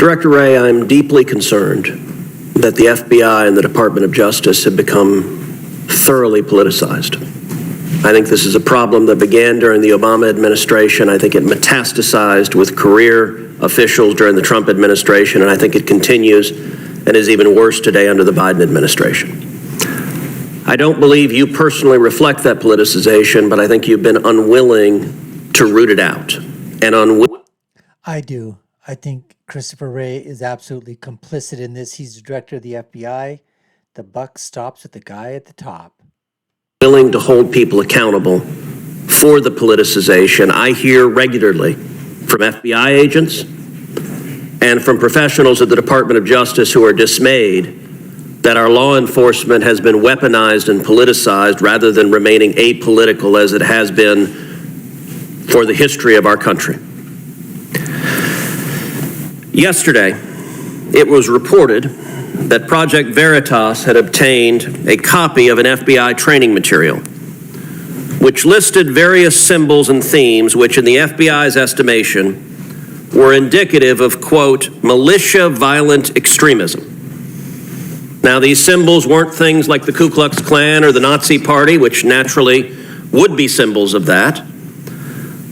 Director Wray, I'm deeply concerned that the FBI and the Department of Justice have become thoroughly politicized. I think this is a problem that began during the Obama administration. I think it metastasized with career officials during the Trump administration, and I think it continues and is even worse today under the Biden administration. I don't believe you personally reflect that politicization, but I think you've been unwilling to root it out. I do. I think Christopher Wray is absolutely complicit in this. He's the director of the FBI. The buck stops with the guy at the top. Willing to hold people accountable for the politicization. I hear regularly from FBI agents and from professionals at the Department of Justice who are dismayed that our law enforcement has been weaponized and politicized rather than remaining apolitical as it has been for the history of our country. Yesterday, it was reported that Project Veritas had obtained a copy of an FBI training material, which listed various symbols and themes which, in the FBI's estimation, were indicative of, quote, militia violent extremism. Now, these symbols weren't things like the Ku Klux Klan or the Nazi Party, which naturally would be symbols of that,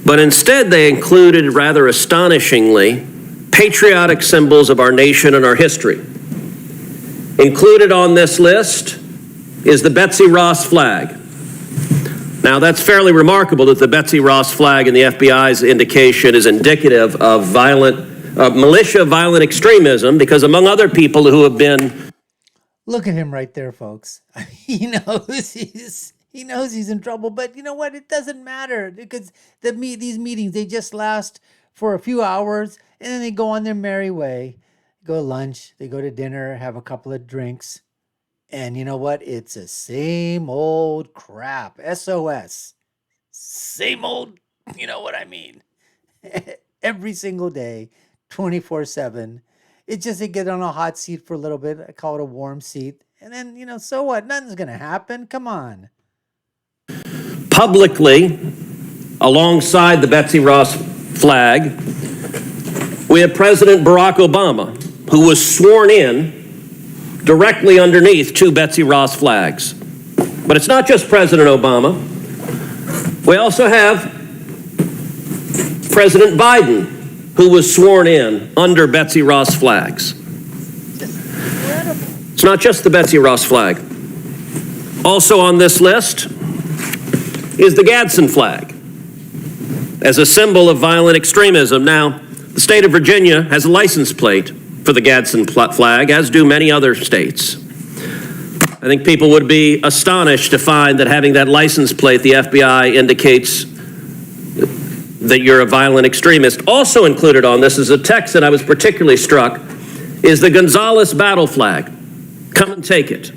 but instead they included, rather astonishingly, patriotic symbols of our nation and our history. Included on this list is the Betsy Ross flag. Now, that's fairly remarkable that the Betsy Ross flag in the FBI's indication is indicative of militia violent extremism, because among other people who have been... Look at him right there, folks. He knows he's in trouble, but you know what? It doesn't matter, because these meetings, they just last for a few hours, and then they go on their merry way. Go to lunch, they go to dinner, have a couple of drinks, and you know what? It's the same old crap. SOS. Same old, you know what I mean? Every single day, 24/7. It's just they get on a hot seat for a little bit. I call it a warm seat. And then, so what? Nothing's going to happen. Come on. Publicly, alongside the Betsy Ross flag, we have President Barack Obama, who was sworn in directly underneath two Betsy Ross flags. But it's not just President Obama. We also have President Biden, who was sworn in under Betsy Ross flags. It's not just the Betsy Ross flag. Also on this list is the Gadsden flag as a symbol of violent extremism. Now, the state of Virginia has a license plate for the Gadsden flag, as do many other states. I think people would be astonished to find that having that license plate, the FBI indicates that you're a violent extremist. Also included on this is a text that I was particularly struck, is the Gonzales battle flag. Come and take it.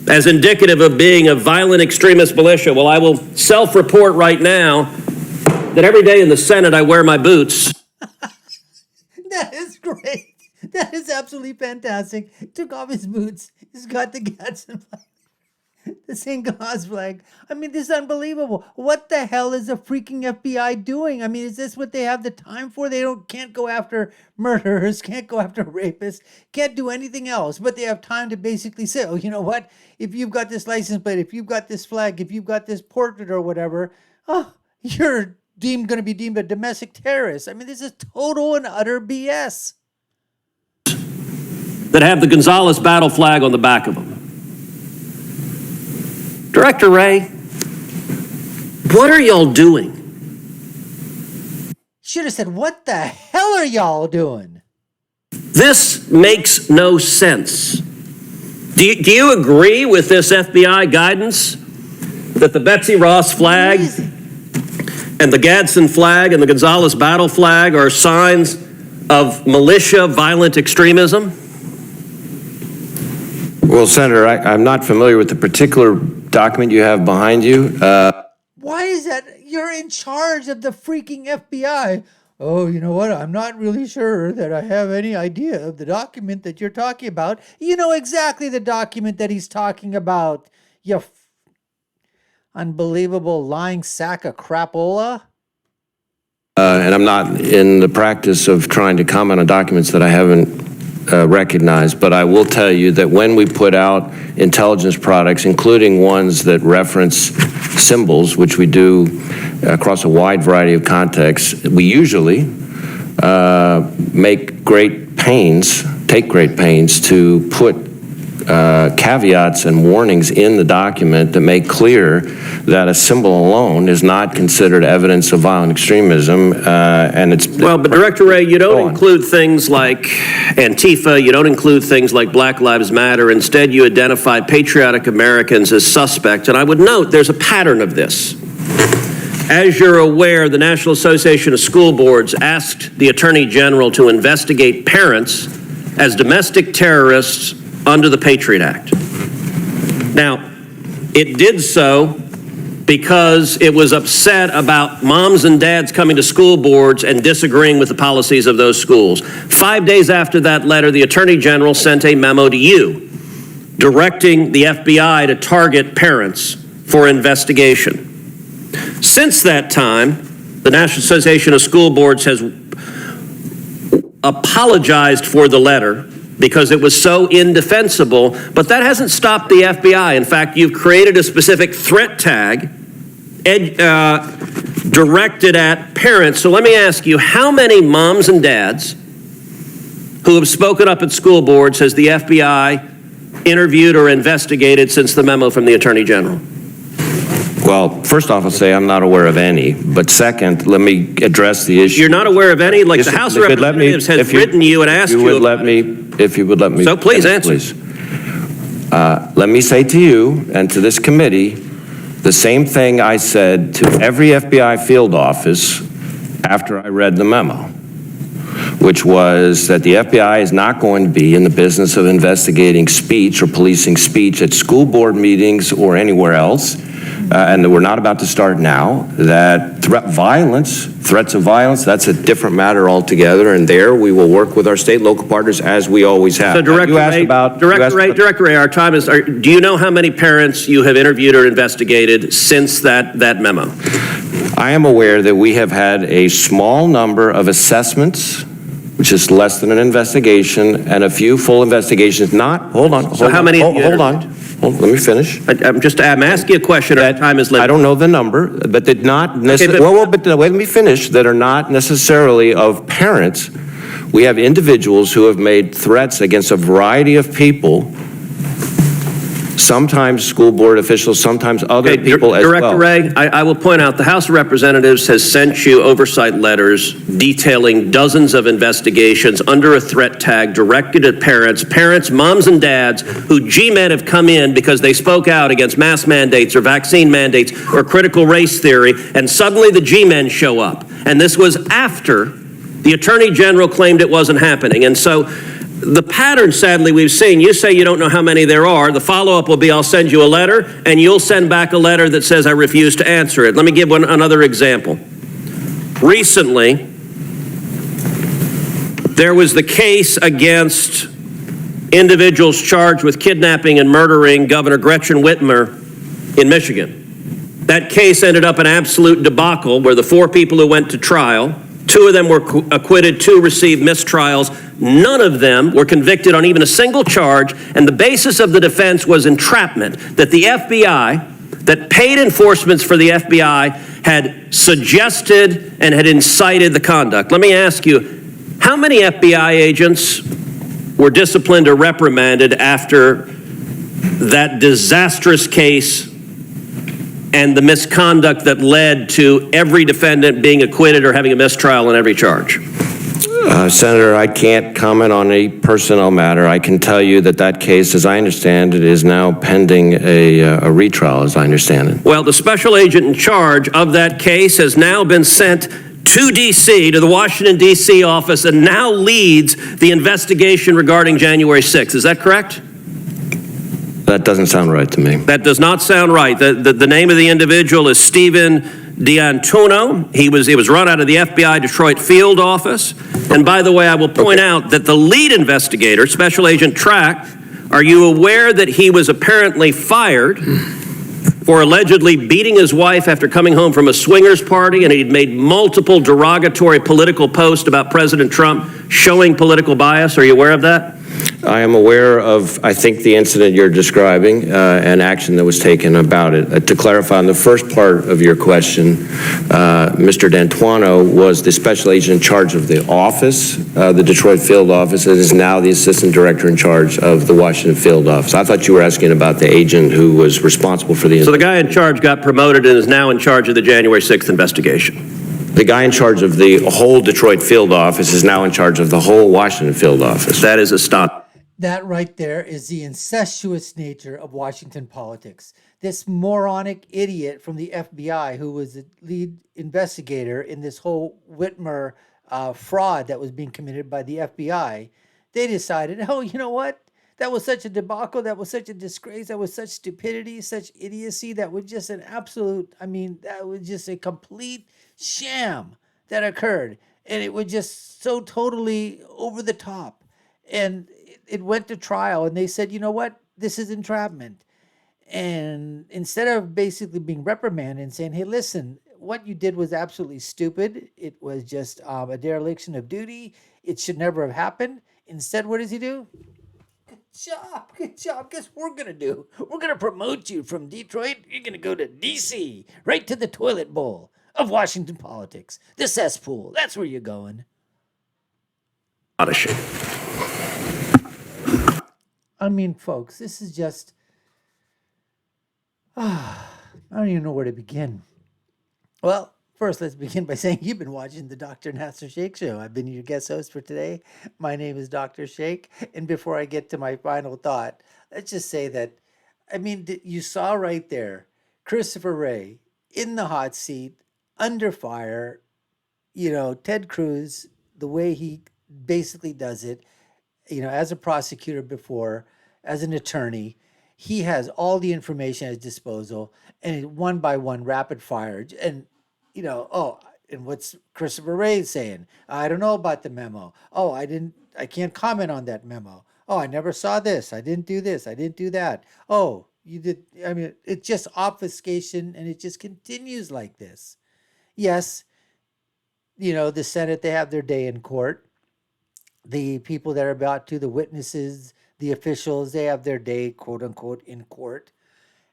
As indicative of being a violent extremist militia. Well, I will self-report right now that every day in the Senate I wear my boots. That is great. That is absolutely fantastic. Took off his boots. He's got the Gadsden flag. The St. Claus flag. I mean, this is unbelievable. What the hell is the freaking FBI doing? I mean, is this what they have the time for? They can't go after murderers, can't go after rapists, can't do anything else, but they have time to basically say, oh, you know what? If you've got this license plate, if you've got this flag, if you've got this portrait or whatever, you're going to be deemed a domestic terrorist. I mean, this is total and utter BS. That have the Gonzales battle flag on the back of them. Director Wray, what are y'all doing? Should have said, what the hell are y'all doing? This makes no sense. Do you agree with this FBI guidance that the Betsy Ross flag and the Gadsden flag and the Gonzales battle flag are signs of militia violent extremism? Well, Senator, I'm not familiar with the particular document you have behind you. Why is that? You're in charge of the freaking FBI. Oh, you know what? I'm not really sure that I have any idea of the document that you're talking about. You know exactly the document that he's talking about, you unbelievable lying sack of crapola. and I'm not in the practice of trying to comment on documents that I haven't recognized, but I will tell you that when we put out intelligence products, including ones that reference symbols, which we do across a wide variety of contexts, we usually take great pains to put caveats and warnings in the document that make clear that a symbol alone is not considered evidence of violent extremism, and it's... Well, but Director Wray, you don't include things like Antifa, you don't include things like Black Lives Matter. Instead, you identify patriotic Americans as suspect, and I would note there's a pattern of this. As you're aware, the National Association of School Boards asked the Attorney General to investigate parents as domestic terrorists under the Patriot Act. Now, it did so because it was upset about moms and dads coming to school boards and disagreeing with the policies of those schools. 5 days after that letter, the Attorney General sent a memo to you directing the FBI to target parents for investigation. Since that time, the National Association of School Boards has apologized for the letter because it was so indefensible, but that hasn't stopped the FBI. In fact, you've created a specific threat tag directed at parents. So let me ask you, how many moms and dads who have spoken up at school boards has the FBI interviewed or investigated since the memo from the Attorney General? Well, first off, I'll say I'm not aware of any. But second, let me address the issue. You're not aware of any? Like, the House of Representatives has written you and asked you about it. If you would let me. So please answer. Please. Let me say to you and to this committee the same thing I said to every FBI field office after I read the memo, which was that the FBI is not going to be in the business of investigating speech or policing speech at school board meetings or anywhere else. And that we're not about to start now, that threats of violence, that's a different matter altogether, and there we will work with our state and local partners as we always have. So Director Wray, our time is, do you know how many parents you have interviewed or investigated since that memo? I am aware that we have had a small number of assessments, which is less than an investigation, and a few full investigations, hold on. Let me finish. I'm asking you a question. Our time is limited. I don't know the number, but did not necessarily. But let me finish. That are not necessarily of parents. We have individuals who have made threats against a variety of people. Sometimes school board officials, sometimes other people as well. Director Wray, I will point out the House of Representatives has sent you oversight letters detailing dozens of investigations under a threat tag directed at parents, moms and dads who G-men have come in because they spoke out against mask mandates or vaccine mandates or critical race theory, and suddenly the G-men show up. And this was after the Attorney General claimed it wasn't happening. And so the pattern, sadly, we've seen, you say you don't know how many there are. The follow-up will be, I'll send you a letter, and you'll send back a letter that says I refuse to answer it. Let me give another example. Recently, there was the case against individuals charged with kidnapping and murdering Governor Gretchen Whitmer in Michigan. That case ended up an absolute debacle where the 4 people who went to trial, 2 of them were acquitted, 2 received mistrials. None of them were convicted on even a single charge, and the basis of the defense was entrapment, that the FBI, that paid enforcements for the FBI, had suggested and had incited the conduct. Let me ask you, how many FBI agents were disciplined or reprimanded after that disastrous case and the misconduct that led to every defendant being acquitted or having a mistrial on every charge? Senator, I can't comment on a personnel matter. I can tell you that case, as I understand it, is now pending a retrial, as I understand it. Well, the special agent in charge of that case has now been sent to D.C., to the Washington, D.C. office, and now leads the investigation regarding January 6th. Is that correct? That doesn't sound right to me. That does not sound right. The name of the individual is Stephen D'Antuono. He was run out of the FBI Detroit field office. And by the way, I will point out that the lead investigator, Special Agent Track, are you aware that he was apparently fired for allegedly beating his wife after coming home from a swingers party, and he'd made multiple derogatory political posts about President Trump showing political bias. Are you aware of that? I am aware of, I think, the incident you're describing and action that was taken about it. To clarify, on the first part of your question, Mr. D'Antuono was the special agent in charge of the office, the Detroit field office, and is now the assistant director in charge of the Washington field office. I thought you were asking about the agent who was responsible for the... So the guy in charge got promoted and is now in charge of the January 6th investigation. The guy in charge of the whole Detroit field office is now in charge of the whole Washington field office. That is astonishing. That right there is the incestuous nature of Washington politics. This moronic idiot from the FBI, who was the lead investigator in this whole Whitmer fraud that was being committed by the FBI, they decided, oh, you know what? That was such a debacle. That was such a disgrace. That was such stupidity, such idiocy. That was just an absolute, that was just a complete sham that occurred. And it was just so totally over the top. And it went to trial, and they said, you know what? This is entrapment. And instead of basically being reprimanded and saying, hey, listen, what you did was absolutely stupid. It was just a dereliction of duty. It should never have happened. Instead, what does he do? Good job. Good job. Guess what we're going to do? We're going to promote you from Detroit. You're going to go to D.C., right to the toilet bowl of Washington politics, the cesspool. That's where you're going. Astonishing. Folks, this is just, I don't even know where to begin. Well, first, let's begin by saying you've been watching the Dr. Nasir Shaikh Show. I've been your guest host for today. My name is Dr. Shaikh. And before I get to my final thought, let's just say that, you saw right there, Christopher Wray in the hot seat, under fire, Ted Cruz, the way he basically does it, as a prosecutor before, as an attorney, he has all the information at his disposal, and one by one, rapid fire. And, and what's Christopher Wray saying? I don't know about the memo. Oh, I can't comment on that memo. Oh, I never saw this. I didn't do this. I didn't do that. Oh, you did. It's just obfuscation, and it just continues like this. Yes, the Senate, they have their day in court. The people that are about to, the witnesses, the officials, they have their day, quote unquote, in court.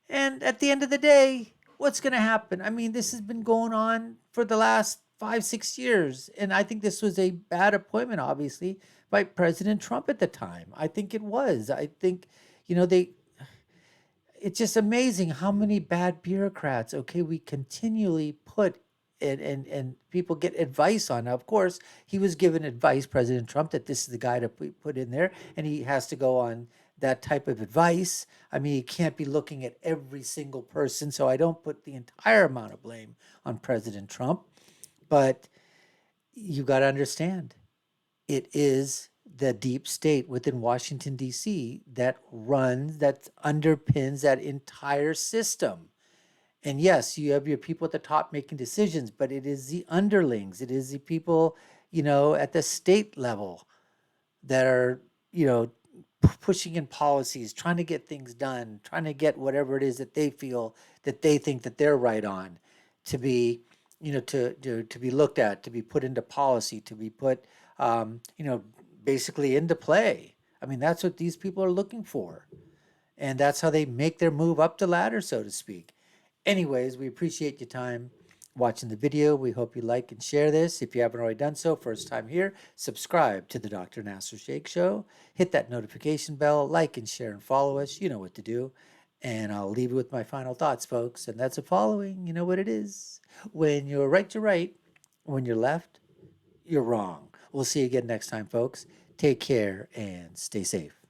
And at the end of the day, what's going to happen? This has been going on for the last 5-6 years. And I think this was a bad appointment, obviously, by President Trump at the time. I think it was. I think, it's just amazing how many bad bureaucrats, we continually put and people get advice on. Now, of course, he was given advice, President Trump, that this is the guy to put in there, and he has to go on that type of advice. He can't be looking at every single person, so I don't put the entire amount of blame on President Trump. But you got to understand, it is the deep state within Washington, D.C. that underpins that entire system. And yes, you have your people at the top making decisions, but it is the underlings. It is the people, at the state level that are, pushing in policies, trying to get things done, trying to get whatever it is that they feel that they think that they're right on to be, to be looked at, to be put into policy, to be put, basically into play. That's what these people are looking for. And that's how they make their move up the ladder, so to speak. Anyways, we appreciate your time watching the video. We hope you like and share this. If you haven't already done so, first time here, subscribe to the Dr. Nasir Shaikh Show. Hit that notification bell, like and share and follow us. You know what to do. And I'll leave you with my final thoughts, folks. And that's the following. You know what it is. When you're right, you're right. When you're left, you're wrong. We'll see you again next time, folks. Take care and stay safe.